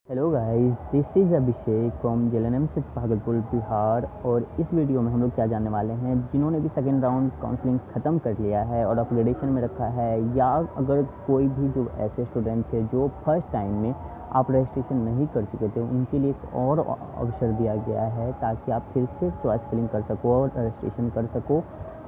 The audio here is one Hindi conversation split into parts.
Hello guys, this is Abhishek from JLNM से भागलपुर बिहार। और इस वीडियो में हम लोग क्या जानने वाले हैं, जिन्होंने भी सेकेंड राउंड काउंसलिंग ख़त्म कर लिया है और अपग्रेडेशन में रखा है, या अगर कोई भी जो ऐसे स्टूडेंट थे जो फर्स्ट टाइम में आप रजिस्ट्रेशन नहीं कर चुके थे, उनके लिए एक और अवसर दिया गया है ताकि आप फिर से चॉइस फिलिंग कर सको और रजिस्ट्रेशन कर सको।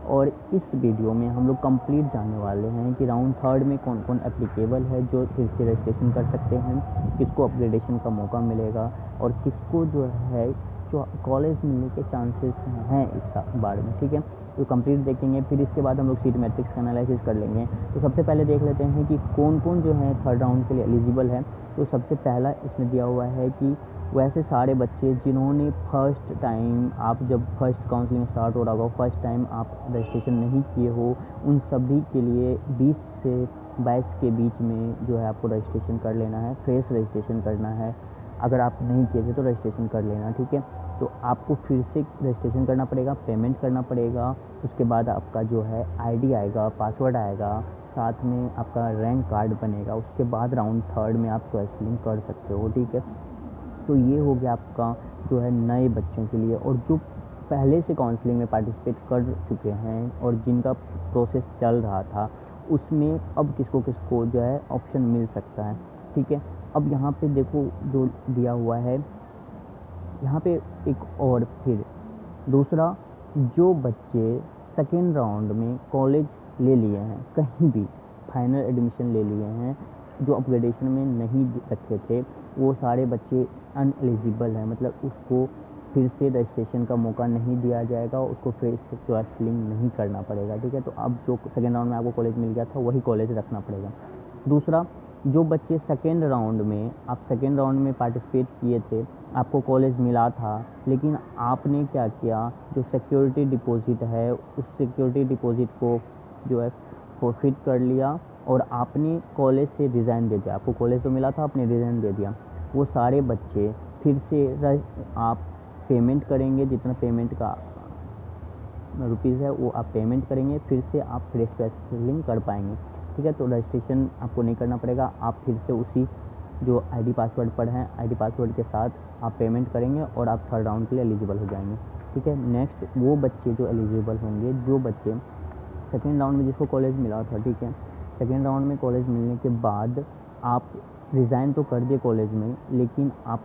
और इस वीडियो में हम लोग कंप्लीट जानने वाले हैं कि राउंड थर्ड में कौन कौन एप्लीकेबल है जो फिर से रजिस्ट्रेशन कर सकते हैं, किसको अपग्रेडेशन का मौका मिलेगा और किसको जो है जो कॉलेज मिलने के चांसेस हैं इस बार में। ठीक है, तो कंप्लीट देखेंगे, फिर इसके बाद हम लोग सीट मैट्रिक्स का एनालिसिस कर लेंगे। तो सबसे पहले देख लेते हैं कि कौन कौन जो है थर्ड राउंड के लिए एलिजिबल है। तो सबसे पहला इसमें दिया हुआ है कि वैसे सारे बच्चे जिन्होंने फर्स्ट टाइम, आप जब फर्स्ट काउंसलिंग स्टार्ट हो रहा होगा, फर्स्ट टाइम आप रजिस्ट्रेशन नहीं किए हो, उन सभी के लिए 20 से 22 के बीच में जो है आपको रजिस्ट्रेशन कर लेना है, फ्रेश रजिस्ट्रेशन करना है। अगर आप नहीं किए थे तो रजिस्ट्रेशन कर लेना। ठीक है, तो आपको फिर से रजिस्ट्रेशन करना पड़ेगा, पेमेंट करना पड़ेगा। उसके बाद आपका जो है आईडी आएगा, पासवर्ड आएगा, साथ में आपका रैंक कार्ड बनेगा। उसके बाद राउंड थर्ड में आप चॉइस फिलिंग कर सकते हो। ठीक है, तो ये हो गया आपका जो है नए बच्चों के लिए। और जो पहले से काउंसलिंग में पार्टिसिपेट कर चुके हैं और जिनका प्रोसेस चल रहा था, उसमें अब किसको किसको जो है ऑप्शन मिल सकता है। ठीक है, अब यहाँ पे देखो जो दिया हुआ है, यहाँ पे एक और फिर दूसरा, जो बच्चे सेकेंड राउंड में कॉलेज ले लिए हैं, कहीं भी फाइनल एडमिशन ले लिए हैं, जो अपग्रेडेशन में नहीं रखे थे, वो सारे बच्चे अनएलिजिबल हैं। मतलब उसको फिर से रजिस्ट्रेशन का मौका नहीं दिया जाएगा, उसको फिर से चॉइस फिलिंग नहीं करना पड़ेगा। ठीक है, तो अब जो सेकेंड राउंड में आपको कॉलेज मिल गया था वही कॉलेज रखना पड़ेगा। दूसरा, जो बच्चे सेकेंड राउंड में, आप सेकेंड राउंड में पार्टिसिपेट किए थे, आपको कॉलेज मिला था, लेकिन आपने क्या किया, जो सिक्योरिटी डिपॉजिट है उस सिक्योरिटी डिपॉजिट को जो है फॉरफिट कर लिया और आपने कॉलेज से रिज़ाइन दे दिया। आपको कॉलेज तो मिला था, आपने रिज़ाइन दे दिया। वो सारे बच्चे फिर से आप पेमेंट करेंगे, जितना पेमेंट का रुपीज़ है वो आप पेमेंट करेंगे, फिर से आप फ्रेश चॉइस फिलिंग कर पाएंगे। ठीक है, तो रजिस्ट्रेशन आपको नहीं करना पड़ेगा, आप फिर से उसी जो आईडी पासवर्ड पर हैं, आईडी पासवर्ड के साथ आप पेमेंट करेंगे और आप थर्ड राउंड के लिए एलिजिबल हो जाएंगे। ठीक है, नेक्स्ट वो बच्चे जो एलिजिबल होंगे, जो बच्चे सेकेंड राउंड में जिसको कॉलेज मिला था। ठीक है, सेकेंड राउंड में कॉलेज मिलने के बाद आप रिज़ाइन तो कर दिए कॉलेज में, लेकिन आप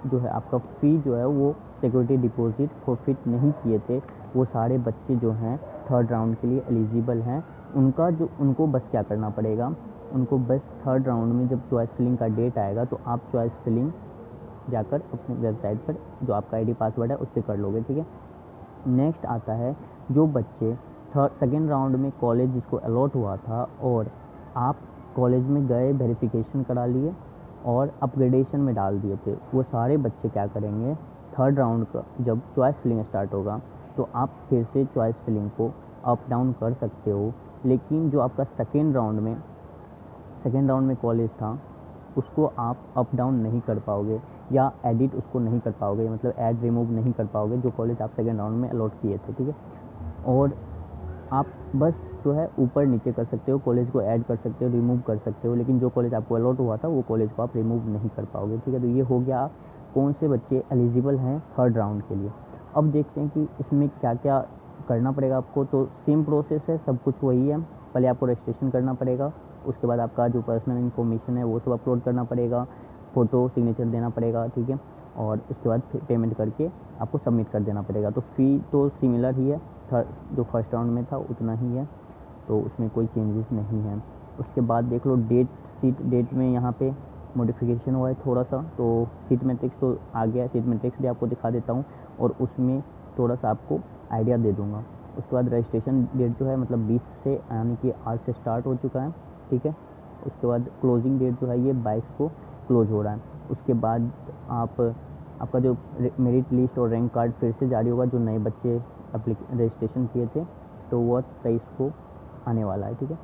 जो है आपका फ़ी जो है वो सिक्योरिटी डिपॉजिट फॉरफिट नहीं किए थे, वो सारे बच्चे जो हैं थर्ड राउंड के लिए एलिजिबल हैं। उनको बस क्या करना पड़ेगा, उनको बस थर्ड राउंड में जब चॉइस फिलिंग का डेट आएगा तो आप चॉइस फिलिंग जाकर अपनी वेबसाइट पर जो आपका आईडी पासवर्ड है उससे कर लोगे। ठीक है, नेक्स्ट आता है जो बच्चे सेकेंड राउंड में कॉलेज जिसको अलॉट हुआ था और आप कॉलेज में गए, वेरिफिकेशन करा लिए और अपग्रेडेशन में डाल दिए थे, वो सारे बच्चे क्या करेंगे, थर्ड राउंड का जब चॉइस फिलिंग स्टार्ट होगा तो आप फिर से चॉइस फिलिंग को अप डाउन कर सकते हो। लेकिन जो आपका सेकेंड राउंड में कॉलेज था, उसको आप अप डाउन नहीं कर पाओगे या एडिट उसको नहीं कर पाओगे, मतलब ऐड रिमूव नहीं कर पाओगे जो कॉलेज आप सेकेंड राउंड में अलॉट किए थे। ठीक है, और आप बस जो है ऊपर नीचे कर सकते हो, कॉलेज को ऐड कर सकते हो, रिमूव कर सकते हो, लेकिन जो कॉलेज आपको अलॉट हुआ था वो कॉलेज को आप रिमूव नहीं कर पाओगे। ठीक है, तो ये हो गया कौन से बच्चे एलिजिबल हैं थर्ड राउंड के लिए। अब देखते हैं कि इसमें क्या क्या करना पड़ेगा आपको। तो सेम प्रोसेस है, सब कुछ वही है। पहले आपको रजिस्ट्रेशन करना पड़ेगा, उसके बाद आपका जो पर्सनल इन्फॉर्मेशन है वो सब अपलोड करना पड़ेगा, फ़ोटो सिग्नेचर देना पड़ेगा। ठीक है, और उसके बाद पेमेंट करके आपको सबमिट कर देना पड़ेगा। तो फ़ी तो सिमिलर ही है, जो फर्स्ट राउंड में था उतना ही है, तो उसमें कोई चेंजेस नहीं है। उसके बाद देख लो सीट डेट में यहाँ पे मॉडिफिकेशन हुआ है थोड़ा सा, तो सीट मैट्रिक्स तो आ गया है, सीट मैट्रिक्स भी आपको दिखा देता हूँ और उसमें थोड़ा सा आपको आइडिया दे दूँगा। उसके बाद रजिस्ट्रेशन डेट जो है मतलब 20 से, यानी कि आज से स्टार्ट हो चुका है। ठीक है, उसके बाद क्लोजिंग डेट जो है ये 22 को क्लोज हो रहा है। उसके बाद आपका जो मेरिट लिस्ट और रैंक कार्ड फिर से जारी होगा, जो नए बच्चे रजिस्ट्रेशन किए थे, तो वह 23 को आने वाला है। ठीक है,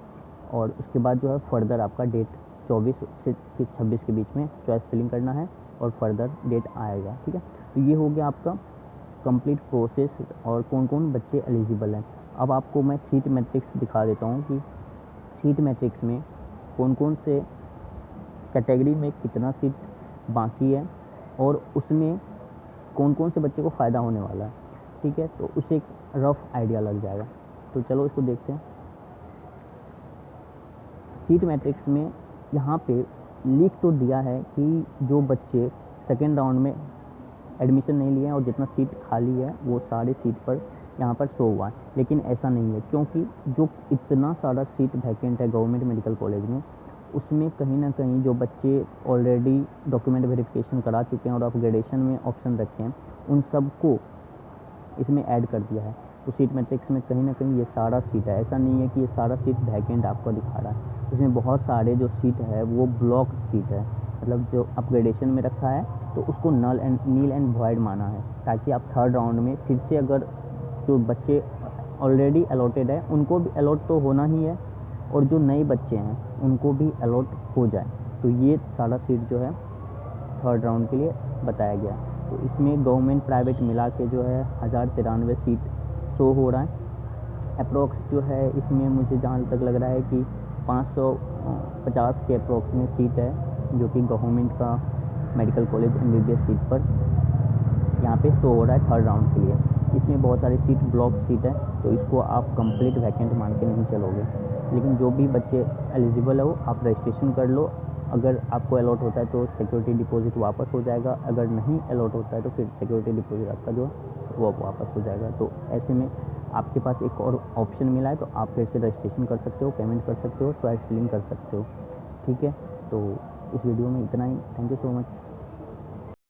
और उसके बाद जो है फर्दर आपका डेट 24 से 26 के बीच में चॉइस फिलिंग करना है और फर्दर डेट आएगा। ठीक है, तो ये हो गया आपका कंप्लीट प्रोसेस और कौन कौन बच्चे एलिजिबल हैं। अब आपको मैं सीट मैट्रिक्स दिखा देता हूँ कि सीट मैट्रिक्स में कौन कौन से कैटेगरी में कितना सीट बाकी है और उसमें कौन कौन से बच्चे को फ़ायदा होने वाला है, ठीक है। तो उससे एक रफ़ आइडिया लग जाएगा। तो चलो इसको देखते हैं। सीट मैट्रिक्स में यहाँ पे लिख तो दिया है कि जो बच्चे सेकेंड राउंड में एडमिशन नहीं लिए हैं और जितना सीट खाली है वो सारे सीट पर यहाँ पर शो हुआ है, लेकिन ऐसा नहीं है, क्योंकि जो इतना सारा सीट वैकेंट है गवर्नमेंट मेडिकल कॉलेज में, उसमें कहीं ना कहीं जो बच्चे ऑलरेडी डॉक्यूमेंट वेरिफिकेशन करा चुके हैं और अपग्रेडेशन में ऑप्शन रखे हैं, उन सबको इसमें ऐड कर दिया है। तो सीट मैट्रिक्स में कहीं ना कहीं ये सारा सीट है, ऐसा नहीं है कि ये सारा सीट वैकेंट आपको दिखा रहा है। इसमें बहुत सारे जो सीट है वो ब्लॉक सीट है, मतलब जो अपग्रेडेशन में रखा है तो उसको नील एंड वॉइड माना है, ताकि आप थर्ड राउंड में फिर से अगर जो बच्चे ऑलरेडी अलॉटेड है उनको भी अलॉट तो होना ही है और जो नए बच्चे हैं उनको भी अलॉट हो जाए। तो ये सारा सीट जो है थर्ड राउंड के लिए बताया गया। तो इसमें गवर्नमेंट प्राइवेट मिला के जो है 1093 सीट शो हो रहा है। अप्रोक्स जो है इसमें मुझे जहाँ तक लग रहा है कि 550 के अप्रोक्स में सीट है, जो कि गवर्नमेंट का मेडिकल कॉलेज MBBS सीट पर यहाँ पे शो हो रहा है थर्ड राउंड के लिए। इसमें बहुत सारी सीट ब्लॉक सीट है, तो इसको आप कंप्लीट वैकेंट मान के नहीं चलोगे। लेकिन जो भी बच्चे एलिजिबल है वो आप रजिस्ट्रेशन कर लो। अगर आपको अलॉट होता है तो सिक्योरिटी डिपॉजिट वापस हो जाएगा, अगर नहीं अलॉट होता है तो फिर सिक्योरिटी डिपॉजिट आपका जो वो वापस हो जाएगा। तो ऐसे में आपके पास एक और ऑप्शन मिला है, तो आप फिर से रजिस्ट्रेशन कर सकते हो, पेमेंट कर सकते हो, चॉइस फिलिंग कर सकते हो, ठीक है। तो इस वीडियो में इतना ही। Thank you so much.